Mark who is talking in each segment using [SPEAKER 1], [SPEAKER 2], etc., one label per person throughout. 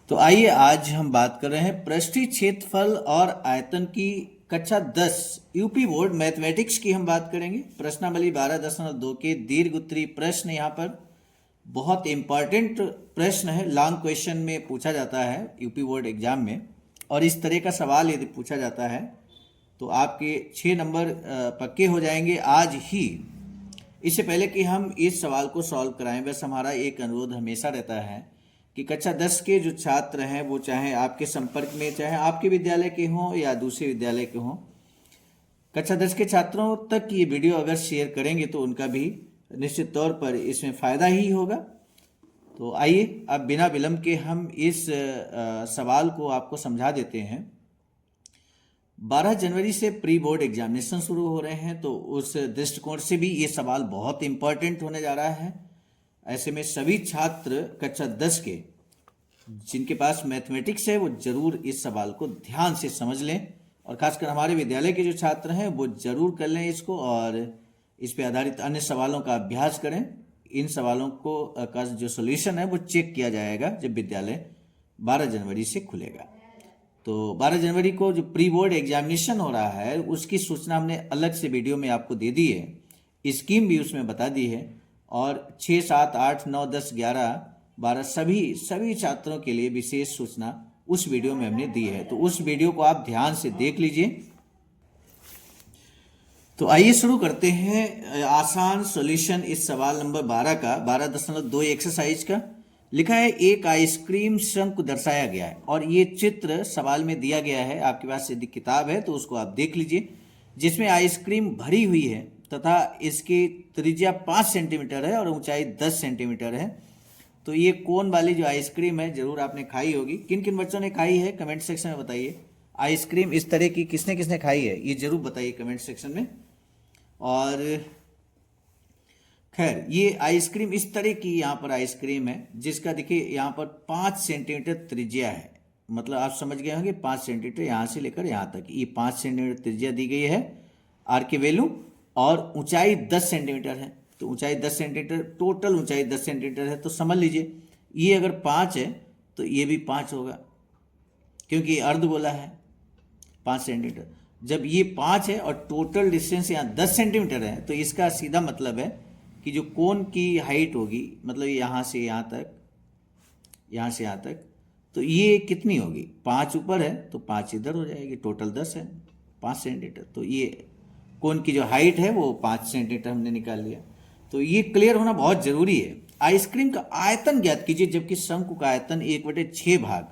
[SPEAKER 1] तो आइए आज हम बात कर रहे हैं पृष्ठीय क्षेत्रफल और आयतन की कक्षा 10 यूपी बोर्ड मैथमेटिक्स की हम बात करेंगे। प्रश्नावली 12.2 के दीर्घ उत्तरीय प्रश्न यहाँ पर बहुत इंपॉर्टेंट प्रश्न है, लॉन्ग क्वेश्चन में पूछा जाता है यूपी बोर्ड एग्जाम में। और इस तरह का सवाल यदि पूछा जाता है तो आपके 6 नंबर पक्के हो जाएंगे आज ही। इससे पहले कि हम इस सवाल को सॉल्व कराएं, बस हमारा एक अनुरोध हमेशा रहता है कि कक्षा 10 के जो छात्र हैं वो चाहे आपके संपर्क में, चाहे आपके विद्यालय के हों या दूसरे विद्यालय के हों, कक्षा 10 के छात्रों तक ये वीडियो अगर शेयर करेंगे तो उनका भी निश्चित तौर पर इसमें फ़ायदा ही होगा। तो आइए अब बिना विलंब के हम इस सवाल को आपको समझा देते हैं। 12 जनवरी से प्री बोर्ड एग्जामिनेशन शुरू हो रहे हैं, तो उस दृष्टिकोण से भी ये सवाल बहुत इम्पोर्टेंट होने जा रहा है। ऐसे में सभी छात्र कक्षा 10 के जिनके पास मैथमेटिक्स है वो जरूर इस सवाल को ध्यान से समझ लें, और खासकर हमारे विद्यालय के जो छात्र हैं वो जरूर कर लें इसको, और इस पे आधारित अन्य सवालों का अभ्यास करें। इन सवालों को का जो सोल्यूशन है वो चेक किया जाएगा जब विद्यालय 12 जनवरी से खुलेगा। तो 12 जनवरी को जो प्री बोर्ड एग्जामिनेशन हो रहा है उसकी सूचना हमने अलग से वीडियो में आपको दे दी है, स्कीम भी उसमें बता दी है, और 6, 7, 8, 9, 10, 11, 12 सभी छात्रों के लिए विशेष सूचना उस वीडियो में हमने दी है। तो उस वीडियो को आप ध्यान से देख लीजिए। तो आइए शुरू करते हैं आसान सॉल्यूशन इस सवाल नंबर 12 का, 12.2 एक्सरसाइज का। लिखा है एक आइसक्रीम शंकु दर्शाया गया है, और ये चित्र सवाल में दिया गया है। आपके पास यदि किताब है तो उसको आप देख लीजिए, जिसमें आइसक्रीम भरी हुई है तथा इसकी त्रिज्या 5 सेंटीमीटर है और ऊंचाई 10 सेंटीमीटर है। तो ये कोन वाली जो आइसक्रीम है जरूर आपने खाई होगी। किन किन बच्चों ने खाई है कमेंट सेक्शन में बताइए। आइसक्रीम इस तरह की किसने किसने खाई है ये जरूर बताइए कमेंट सेक्शन में। और खैर ये आइसक्रीम इस तरह की यहाँ पर आइसक्रीम है जिसका देखिए यहाँ पर 5 सेंटीमीटर त्रिज्या है। मतलब आप समझ गए होंगे 5 सेंटीमीटर यहाँ से लेकर यहाँ तक ये 5 सेंटीमीटर त्रिज्या दी गई है आर के वैल्यू, और ऊंचाई 10 सेंटीमीटर है। तो ऊंचाई 10 सेंटीमीटर, टोटल ऊंचाई 10 सेंटीमीटर है। तो समझ लीजिए ये अगर 5 है तो ये भी 5 होगा, क्योंकि अर्धगोला है 5 सेंटीमीटर। जब ये 5 है और टोटल डिस्टेंस यहाँ 10 सेंटीमीटर है, तो इसका सीधा मतलब है कि जो कोन की हाइट होगी, मतलब यहाँ से यहाँ तक, यहाँ से यहाँ तक, तो ये कितनी होगी? 5 ऊपर है तो 5 इधर हो जाएगी, टोटल 10 है, 5 सेंटीमीटर। तो ये कोन की जो हाइट है वो 5 सेंटीमीटर हमने निकाल लिया। तो ये क्लियर होना बहुत जरूरी है। आइसक्रीम का आयतन ज्ञात कीजिए, जबकि शंकु का आयतन 1/6 भाग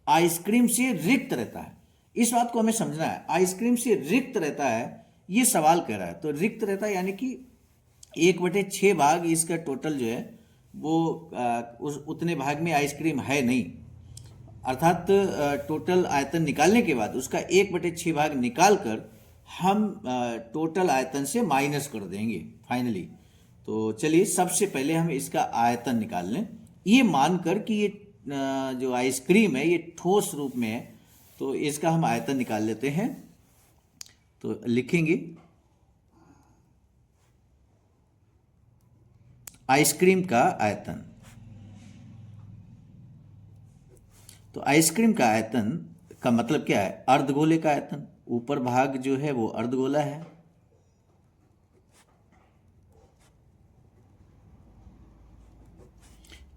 [SPEAKER 1] आइसक्रीम से रिक्त रहता है। इस बात को हमें समझना है, आइसक्रीम से रिक्त रहता है ये सवाल कह रहा है। तो रिक्त रहता है यानी कि 1/6 भाग इसका टोटल जो है वो उस उतने भाग में आइसक्रीम है नहीं, अर्थात टोटल आयतन निकालने के बाद उसका 1/6 भाग निकाल कर हम टोटल आयतन से माइनस कर देंगे फाइनली। तो चलिए सबसे पहले हम इसका आयतन निकाल लें, ये मानकर कि ये जो आइसक्रीम है ये ठोस रूप में है, तो इसका हम आयतन निकाल लेते हैं। तो लिखेंगे आइसक्रीम का आयतन। तो आइसक्रीम का आयतन का मतलब क्या है? अर्धगोले का आयतन। ऊपर भाग जो है वो अर्धगोला है,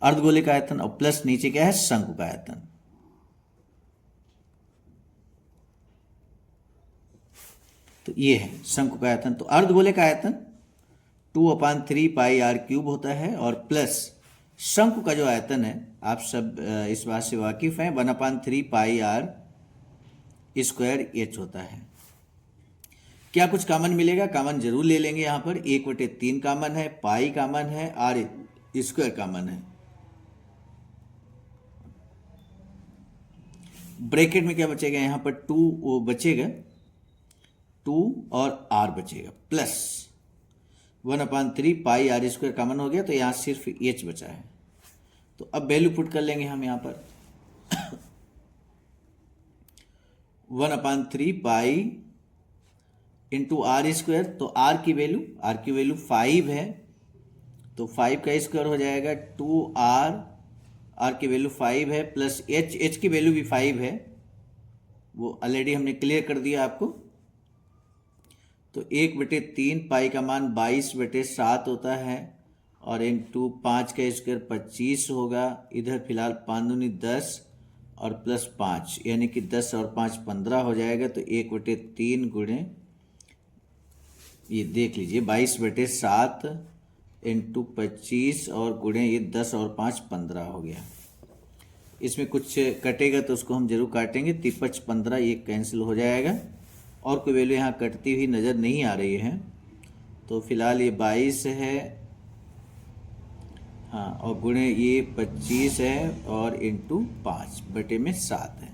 [SPEAKER 1] अर्धगोले का आयतन, और प्लस नीचे क्या है? शंकु का आयतन। तो ये है शंकु का आयतन। तो अर्धगोले का आयतन 2/3 पाई आर क्यूब होता है, और प्लस शंकु का जो आयतन है आप सब इस बात से वाकिफ हैं, 1/3 पाई आर स्क्वायर एच होता है। क्या कुछ कॉमन मिलेगा? कॉमन जरूर ले लेंगे। यहाँ पर 1/3 कॉमन है, पाई कॉमन है, आर स्क्वायर कॉमन है। ब्रैकेट में क्या बचेगा? यहाँ पर 2 बचेगा, 2 और आर बचेगा, plus 1/3 pi r square common हो गया, तो यहाँ सिर्फ एच बचा है। तो अब वैल्यू पुट कर लेंगे हम यहाँ पर 1/3 पाई इंटू आर स्क्वायर। तो आर की वैल्यू 5 है, तो 5 का स्क्वायर हो जाएगा 2r आर की वैल्यू 5 है, प्लस एच की वैल्यू भी 5 है, वो ऑलरेडी हमने क्लियर कर दिया आपको। तो 1/3 पाई का मान 22/7 होता है, और इंटू 5 का स्क्वायर 25 होगा। इधर फिलहाल 5 दूनी 10 और प्लस 5, यानी कि 10 और 5 15 हो जाएगा। तो 1/3 गुणे, ये देख लीजिए 22/7 इंटू 25 और गुणे ये 10 और 5 15 हो गया। इसमें कुछ कटेगा तो उसको हम जरूर काटेंगे। 53 15 ये कैंसिल हो जाएगा, और कोई वैल्यू यहाँ कटती हुई नज़र नहीं आ रही है। तो फिलहाल ये 22 है, हाँ, और गुणे ये 25 है, और इंटू 5/7 है।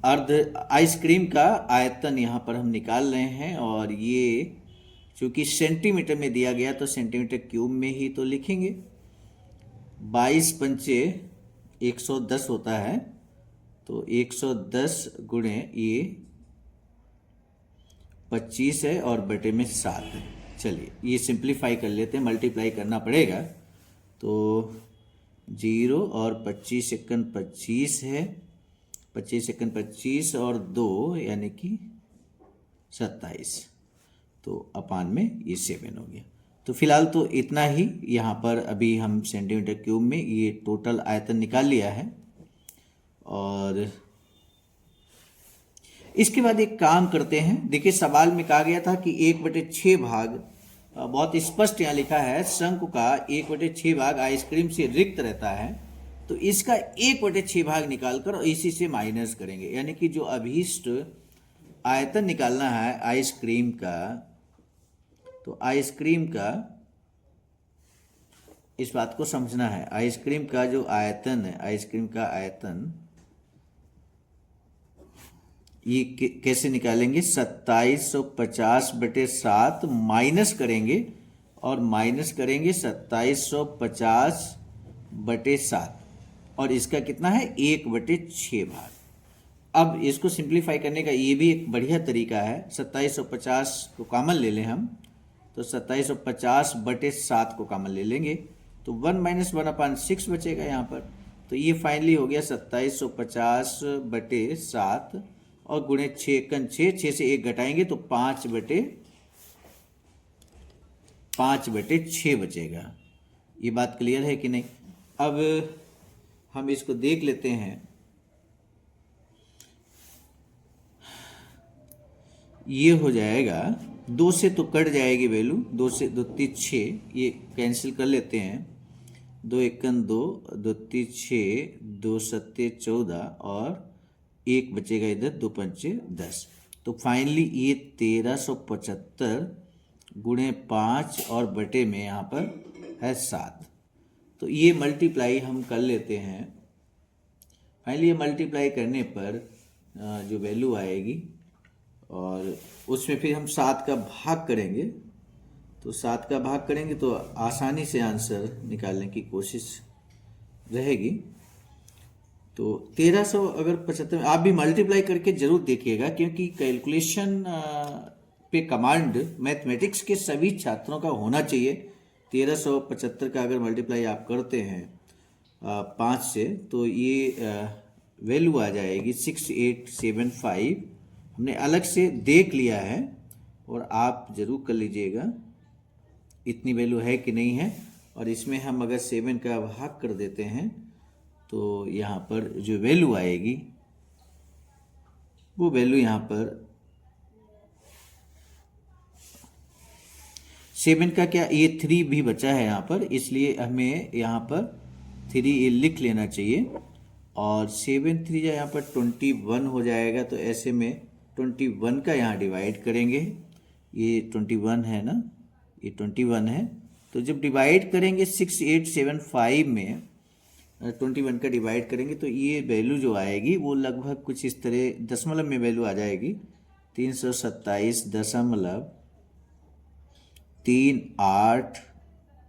[SPEAKER 1] अर्ध आइसक्रीम का आयतन यहाँ पर हम निकाल रहे हैं, और ये चूंकि सेंटीमीटर में दिया गया तो सेंटीमीटर क्यूब में ही तो लिखेंगे। 22 पंचे 110 होता है, तो 110 गुणे ये 25 है और बटे में 7 है। चलिए ये सिंप्लीफाई कर लेते हैं, मल्टीप्लाई करना पड़ेगा। तो 0 और 25 सेकंड 25 है, 25 सेकंड 25 और 2 यानी कि 27, तो अपान में ये 7 हो गया। तो फिलहाल तो इतना ही, यहाँ पर अभी हम सेंटीमीटर क्यूब में ये टोटल आयतन निकाल लिया है। और इसके बाद एक काम करते हैं। देखिए सवाल में कहा गया था कि 1/6 भाग, बहुत स्पष्ट यहाँ लिखा है, शंकु का 1/6 भाग आइसक्रीम से रिक्त रहता है। तो इसका 1/6 भाग निकालकर और इसी से माइनस करेंगे, यानी कि जो अभीष्ट आयतन निकालना है आइसक्रीम का, तो आइसक्रीम का इस बात को समझना है। आइसक्रीम का जो आयतन है, आइसक्रीम का आयतन ये कैसे निकालेंगे? 2750/7 माइनस करेंगे, और माइनस करेंगे 2750/7, और इसका कितना है? 1/6 भाग। अब इसको सिंप्लीफाई करने का ये भी एक बढ़िया तरीका है। 2750 को कॉमन ले लें हम, तो 2750/7 को कॉमन ले लेंगे, तो 1 - 1/6 बचेगा यहाँ पर। तो ये फाइनली हो गया 2750/7, और गुणे 6 से 1 घटाएंगे तो 5/6 बचेगा। ये बात क्लियर है कि नहीं? अब हम इसको देख लेते हैं। ये हो जाएगा, 2 से तो कट जाएगी वैल्यू, 2 से 2 3 6, ये कैंसिल कर लेते हैं। 2 एकन 2, 2 3 6, 2 7 14, और 1 बचेगा इधर, 2 पंचे 10। तो फाइनली ये 1375 गुणे 5 और बटे में यहाँ पर है 7। तो ये मल्टीप्लाई हम कर लेते हैं। फाइनली ये मल्टीप्लाई करने पर जो वैल्यू आएगी, और उसमें फिर हम 7 का भाग करेंगे। तो 7 का भाग करेंगे तो आसानी से आंसर निकालने की कोशिश रहेगी। तो 1375 आप भी मल्टीप्लाई करके जरूर देखिएगा, क्योंकि कैलकुलेशन पे कमांड मैथमेटिक्स के सभी छात्रों का होना चाहिए। 1375 का अगर मल्टीप्लाई आप करते हैं 5 से, तो ये वैल्यू आ जाएगी 6875। हमने अलग से देख लिया है, और आप जरूर कर लीजिएगा इतनी वैल्यू है कि नहीं है। और इसमें हम अगर 7 का भाग कर देते हैं, तो यहाँ पर जो वैल्यू आएगी वो वैल्यू यहाँ पर 7 का क्या, ये 3 भी बचा है यहाँ पर, इसलिए हमें यहाँ पर 3 ये लिख लेना चाहिए। और 7 3 यहाँ पर 21 हो जाएगा। तो ऐसे में 21 का यहाँ डिवाइड करेंगे, ये 21 है ना, ये 21 है। तो जब डिवाइड करेंगे 6875 में 21 का डिवाइड करेंगे, तो ये वैल्यू जो आएगी वो लगभग कुछ इस तरह दशमलव में वैल्यू आ जाएगी 327.38।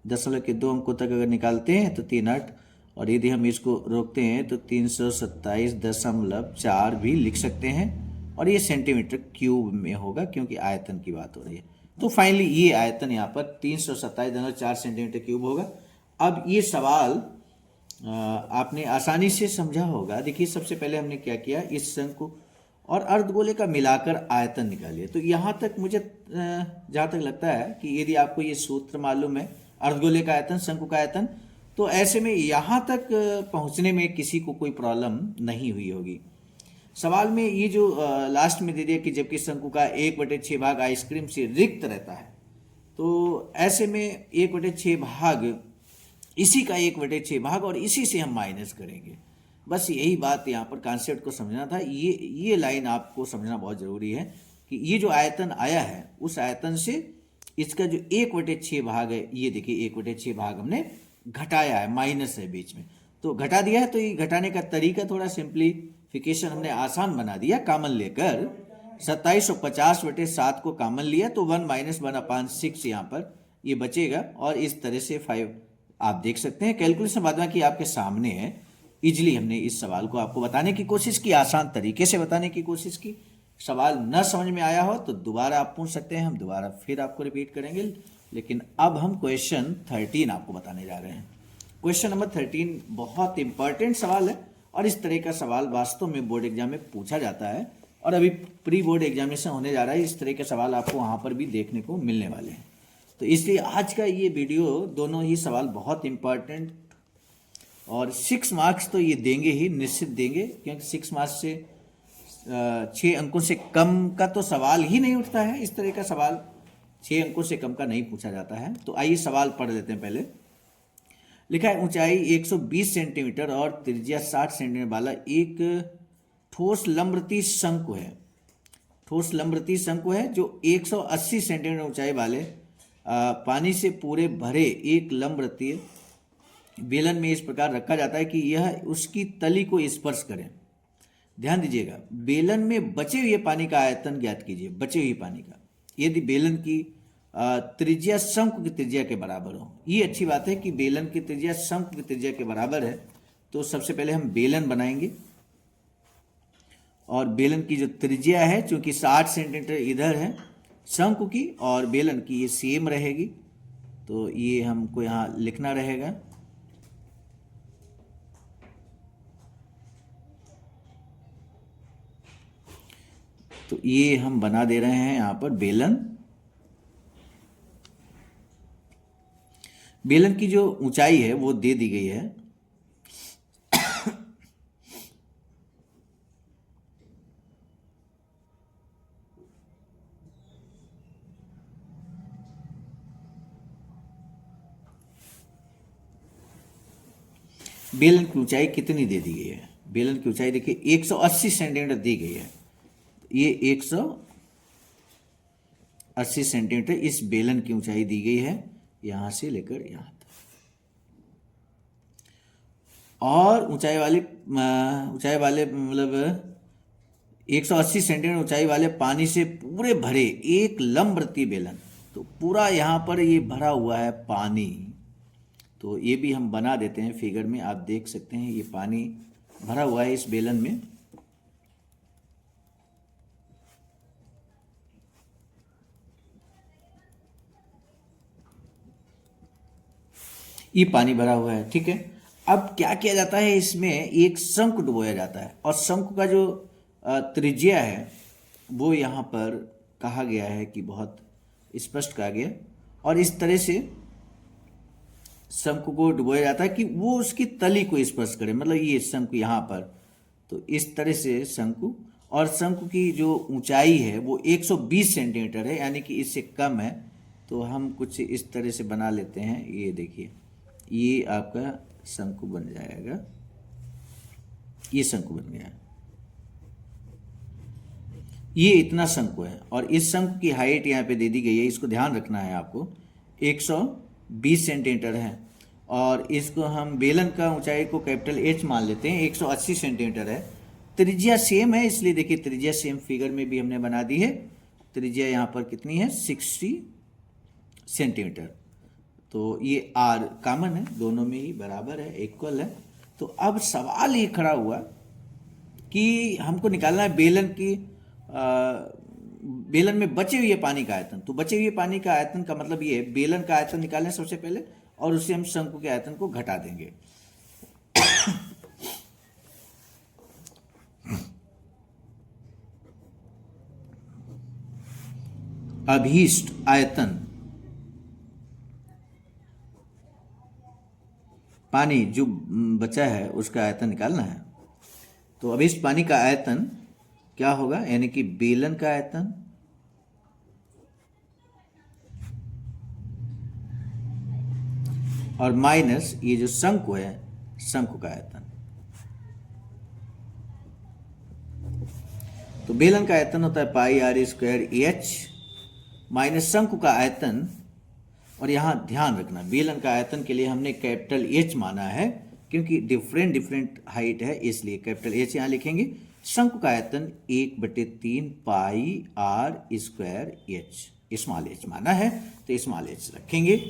[SPEAKER 1] दशमलव के 2 अंकों तक अगर निकालते हैं तो 38, और यदि हम इसको रोकते हैं तो 327.4 भी लिख सकते हैं, और ये सेंटीमीटर क्यूब में होगा क्योंकि आयतन की बात हो रही है। तो फाइनली ये आयतन यहाँ पर 327.4 सेंटीमीटर क्यूब होगा। अब ये सवाल आपने आसानी से समझा होगा। देखिए सबसे पहले हमने क्या किया, इस शंकु और अर्धगोले का मिलाकर आयतन निकालिए। तो यहाँ तक मुझे जहाँ तक लगता है कि यदि आपको ये सूत्र मालूम है, अर्धगोले का आयतन, शंकु का आयतन, तो ऐसे में यहाँ तक पहुँचने में किसी को कोई प्रॉब्लम नहीं हुई होगी। सवाल में ये जो लास्ट में दे दिया कि जबकि शंकु का 1/6 भाग आइसक्रीम से रिक्त रहता है, तो ऐसे में 1/6 भाग, इसी का 1/6 भाग और इसी से हम माइनस करेंगे। बस यही बात यहाँ पर कॉन्सेप्ट को समझना था। ये लाइन आपको समझना बहुत ज़रूरी है कि ये जो आयतन आया है, उस आयतन से इसका जो 1/6 भाग है, ये देखिए 1/6 भाग हमने घटाया है, माइनस है बीच में, तो घटा दिया है। तो ये घटाने का तरीका थोड़ा सिंप्लीफिकेशन हमने आसान बना दिया। कॉमन लेकर 2750/7 को कॉमन लिया तो 1 - 1/6 यहाँ पर ये बचेगा, और इस तरह से 5 आप देख सकते हैं। कैलकुलेशन बाद में कि आपके सामने है। इजली हमने इस सवाल को आपको बताने की कोशिश की, आसान तरीके से बताने की कोशिश की। सवाल न समझ में आया हो तो दोबारा आप पूछ सकते हैं, हम दोबारा फिर आपको रिपीट करेंगे। लेकिन अब हम क्वेश्चन 13 आपको बताने जा रहे हैं। क्वेश्चन नंबर 13 बहुत इंपॉर्टेंट सवाल है, और इस तरह का सवाल वास्तव में बोर्ड एग्जाम में पूछा जाता है, और अभी प्री बोर्ड एग्जामिनेशन होने जा रहा है। इस तरह के सवाल आपको वहाँ पर भी देखने को मिलने वाले हैं। तो इसलिए आज का ये वीडियो, दोनों ही सवाल बहुत इंपॉर्टेंट, और 6 मार्क्स तो ये देंगे ही, निश्चित देंगे, क्योंकि 6 मार्क्स से 6 अंकों से कम का तो सवाल ही नहीं उठता है। इस तरह का सवाल 6 अंकों से कम का नहीं पूछा जाता है। तो आइए सवाल पढ़ लेते हैं। पहले लिखा है, ऊंचाई 120 सेंटीमीटर और त्रिज्या 60 सेंटीमीटर वाला एक ठोस लंबवृत्तीय शंकु है। ठोस लंबवृत्तीय शंकु है जो 180 सेंटीमीटर ऊंचाई वाले पानी से पूरे भरे एक लंबवृत्तीय बेलन में इस प्रकार रखा जाता है कि यह उसकी तली को स्पर्श करे। ध्यान दीजिएगा, बेलन में बचे हुए पानी का आयतन ज्ञात कीजिए। बचे हुए पानी का, यदि बेलन की त्रिज्या शंकु की त्रिज्या के बराबर हो। ये अच्छी बात है कि बेलन की त्रिज्या शंकु की त्रिज्या के बराबर है। तो सबसे पहले हम बेलन बनाएंगे, और बेलन की जो त्रिज्या है, चूंकि 60 सेंटीमीटर इधर है शंकु की, और बेलन की ये सेम रहेगी, तो ये हमको यहाँ लिखना रहेगा। तो ये हम बना दे रहे हैं यहाँ पर बेलन। बेलन की जो ऊंचाई है वो दे दी गई है। बेलन की ऊंचाई कितनी दे दी गई है? बेलन की ऊंचाई देखिए 180 सेंटीमीटर दी गई है। ये 180 सेंटीमीटर इस बेलन की ऊंचाई दी गई है, यहां से लेकर यहां तक। और ऊंचाई वाले मतलब 180 सेंटीमीटर ऊंचाई वाले पानी से पूरे भरे एक लंबवृत्तीय बेलन। तो पूरा यहाँ पर ये भरा हुआ है पानी। तो ये भी हम बना देते हैं फिगर में, आप देख सकते हैं ये पानी भरा हुआ है इस बेलन में। ये पानी भरा हुआ है, ठीक है। अब क्या किया जाता है, इसमें एक शंकु डुबोया जाता है, और शंकु का जो त्रिज्या है वो यहाँ पर कहा गया है कि बहुत स्पष्ट कहा गया, और इस तरह से शंकु को डुबोया जाता है कि वो उसकी तली को स्पर्श करे। मतलब ये शंकु यहाँ पर, तो इस तरह से शंकु, और शंकु की जो ऊंचाई है वो 120 सेंटीमीटर है, यानी कि इससे कम है। तो हम कुछ इस तरह से बना लेते हैं। ये देखिए, ये आपका शंकु बन जाएगा। ये शंकु बन गया, ये इतना शंकु है, और इस शंकु की हाइट यहाँ पे दे दी गई है। इसको ध्यान रखना है आपको, 120 सेंटीमीटर है, और इसको हम बेलन का ऊंचाई को कैपिटल H मान लेते हैं, 180 सेंटीमीटर है। त्रिज्या सेम है, इसलिए देखिए त्रिज्या सेम फिगर में भी हमने बना दी है। त्रिज्या यहाँ पर कितनी है, 60 सेंटीमीटर। तो ये R कॉमन है, दोनों में ही बराबर है, इक्वल है। तो अब सवाल ये खड़ा हुआ कि हमको निकालना है बेलन में बचे हुए पानी का आयतन। तो बचे हुए पानी का आयतन का मतलब ये है, बेलन का आयतन निकालें सबसे पहले, और उससे हम शंकु के आयतन को घटा देंगे। अभीष्ट आयतन, पानी जो बचा है उसका आयतन निकालना है। तो अभीष्ट पानी का आयतन क्या होगा, यानी कि बेलन का आयतन और माइनस ये जो शंकु है, शंकु का आयतन। तो बेलन का आयतन होता है पाई आर स्क्वायर एच माइनस शंकु का आयतन, और यहाँ ध्यान रखना बेलन का आयतन के लिए हमने कैपिटल एच माना है क्योंकि डिफरेंट हाइट है, इसलिए कैपिटल एच यहाँ लिखेंगे। शंकु का आयतन 1/3 pi r square h, small h माना है तो स्मॉल एच रखेंगे।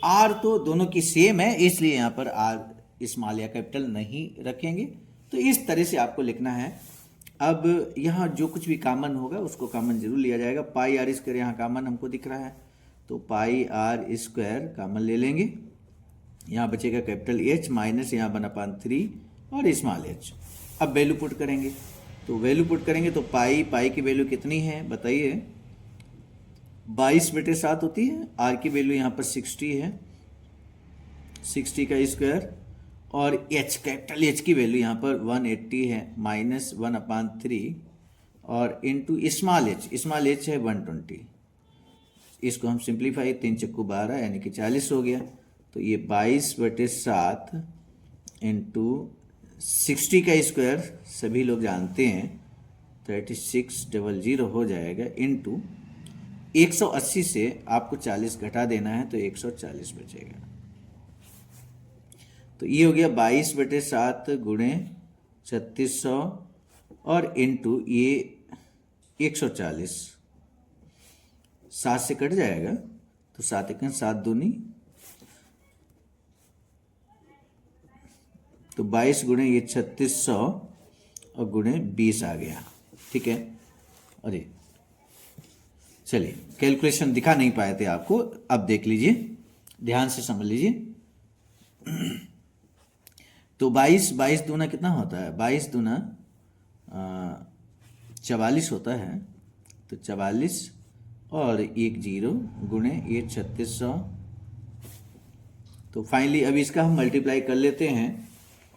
[SPEAKER 1] आर तो दोनों की सेम है इसलिए यहाँ पर आर स्मॉल या कैपिटल नहीं रखेंगे। तो इस तरह से आपको लिखना है। अब यहाँ जो कुछ भी कॉमन होगा उसको कॉमन जरूर लिया जाएगा। पाई आर स्क्वायर यहाँ कॉमन हमको दिख रहा है तो पाई आर स्क्वायर कॉमन ले लेंगे। यहाँ बचेगा कैपिटल एच माइनस यहाँ 1/3 और स्मॉल एच। अब वैल्यू पुट करेंगे, तो वैल्यू पुट करेंगे तो पाई की वैल्यू कितनी है बताइए, 22/7 होती है। आर की वैल्यू यहाँ पर 60 है, 60 का स्क्वायर, और एच कैपिटल एच की वैल्यू यहाँ पर 180 है माइनस 1/3 और इंटू स्मॉल एच है 120। इसको हम सिंप्लीफाई 3 चक्कू 12 यानी कि 40 हो गया। तो ये 22/7 इंटू 60 का स्क्वायर सभी लोग जानते हैं 3600 हो जाएगा, इंटू 180 से आपको 40 घटा देना है तो 140 बचेगा। तो ये हो गया 22/7 गुणे 3600 और इंटू ये 140, 7 से कट जाएगा तो 7 × 7 दूनी, तो 22 गुणे ये 3600 और गुणे 20 आ गया। ठीक है, अरे चलिए कैलकुलेशन दिखा नहीं पाए थे आपको, अब देख लीजिए, ध्यान से समझ लीजिए। तो 22 दूना कितना होता है, 22 दूना 44 होता है। तो 44 और 10 गुणे ये 3600। तो फाइनली अब इसका हम मल्टीप्लाई कर लेते हैं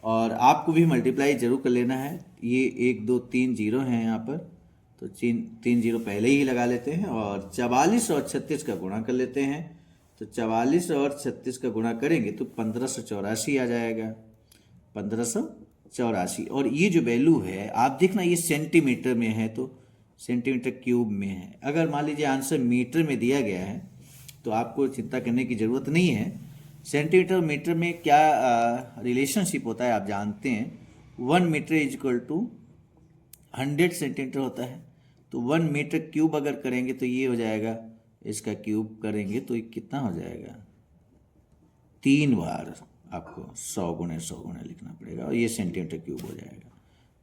[SPEAKER 1] और आपको भी मल्टीप्लाई जरूर कर लेना है। ये 1 2 3 जीरो हैं यहाँ पर, तो 3 जीरो पहले ही लगा लेते हैं और 44 और 36 का गुणा कर लेते हैं। तो 44 और 36 का गुणा करेंगे तो 1584 आ जाएगा, 1584। और ये जो वैल्यू है आप देखना ये सेंटीमीटर में है तो सेंटीमीटर क्यूब में है। अगर मान लीजिए आंसर मीटर में दिया गया है तो आपको चिंता करने की ज़रूरत नहीं है। सेंटीमीटर मीटर में क्या रिलेशनशिप होता है आप जानते हैं, 1 metre is equal to 100 centimetre होता है। तो 1 मीटर क्यूब अगर करेंगे तो ये हो जाएगा, इसका क्यूब करेंगे तो ये कितना हो जाएगा, 3 बार आपको 100 गुणे 100 गुणे लिखना पड़ेगा और ये सेंटीमीटर क्यूब हो जाएगा।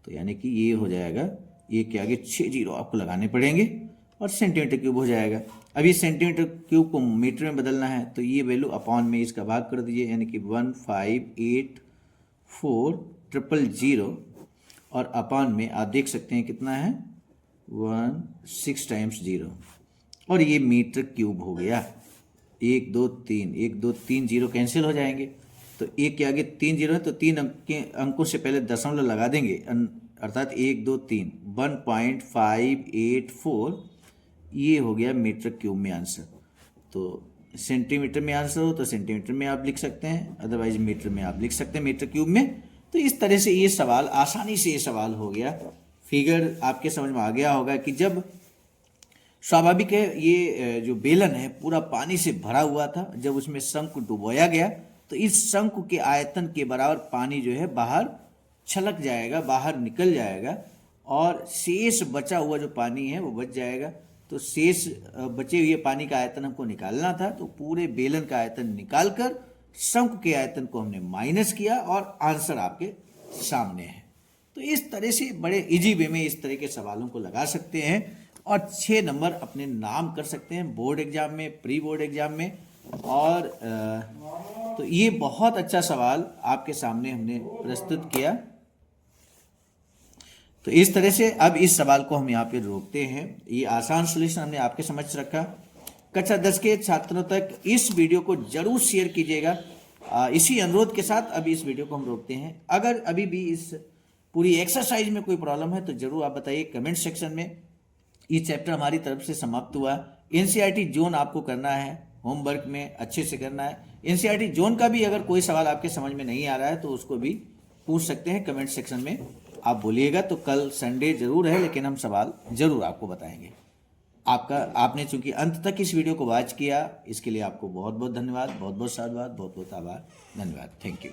[SPEAKER 1] तो यानी कि ये हो जाएगा, ये के आगे 6 जीरो आपको लगाने पड़ेंगे और सेंटीमीटर क्यूब हो जाएगा। अब ये सेंटीमीटर क्यूब को मीटर में बदलना है तो ये वैल्यू अपॉन में इसका भाग कर दीजिए, यानी कि 1584000 और अपॉन में आप देख सकते हैं कितना है 6 टाइम्स 0 और ये मीटर क्यूब हो गया। 1 2 3 जीरो कैंसिल हो जाएंगे तो एक के आगे 3 जीरो है तो 3 अंकों से पहले दशमलव लगा देंगे, अर्थात 1 2 3 1.584 ये हो गया मीटर क्यूब में आंसर। तो सेंटीमीटर में आंसर हो तो सेंटीमीटर में आप लिख सकते हैं, अदरवाइज मीटर में आप लिख सकते हैं, मीटर क्यूब में। तो इस तरह से ये सवाल आसानी से ये सवाल हो गया। फिगर आपके समझ में आ गया होगा कि जब स्वाभाविक है ये जो बेलन है पूरा पानी से भरा हुआ था, जब उसमें शंकु डुबोया गया तो इस शंकु के आयतन के बराबर पानी जो है बाहर छलक जाएगा, बाहर निकल जाएगा और शेष बचा हुआ जो पानी है वो बच जाएगा। तो शेष बचे हुए पानी का आयतन हमको निकालना था, तो पूरे बेलन का आयतन निकालकर शंकु के आयतन को हमने माइनस किया और आंसर आपके सामने है। तो इस तरह से बड़े इजी वे में इस तरह के सवालों को लगा सकते हैं और 6 नंबर अपने नाम कर सकते हैं बोर्ड एग्जाम में, प्री बोर्ड एग्जाम में। और तो ये बहुत अच्छा सवाल आपके सामने हमने प्रस्तुत किया। तो इस तरह से अब इस सवाल को हम यहाँ पे रोकते हैं। ये आसान सॉल्यूशन हमने आपके समझ रखा कक्षा 10 के छात्रों तक इस वीडियो को जरूर शेयर कीजिएगा। इसी अनुरोध के साथ अभी इस वीडियो को हम रोकते हैं। अगर अभी भी इस पूरी एक्सरसाइज में कोई प्रॉब्लम है तो जरूर आप बताइए कमेंट सेक्शन में। ये चैप्टर हमारी तरफ से समाप्त हुआ। एनसीईआरटी जोन आपको करना है, होमवर्क में अच्छे से करना है। एनसीईआरटी जोन का भी अगर कोई सवाल आपके समझ में नहीं आ रहा है तो उसको भी पूछ सकते हैं कमेंट सेक्शन में, आप बोलिएगा तो कल संडे जरूर है लेकिन हम सवाल जरूर आपको बताएंगे। आपने चूंकि अंत तक इस वीडियो को वॉच किया, इसके लिए आपको बहुत बहुत धन्यवाद, बहुत बहुत साधुवाद, बहुत बहुत आभार, धन्यवाद, थैंक यू।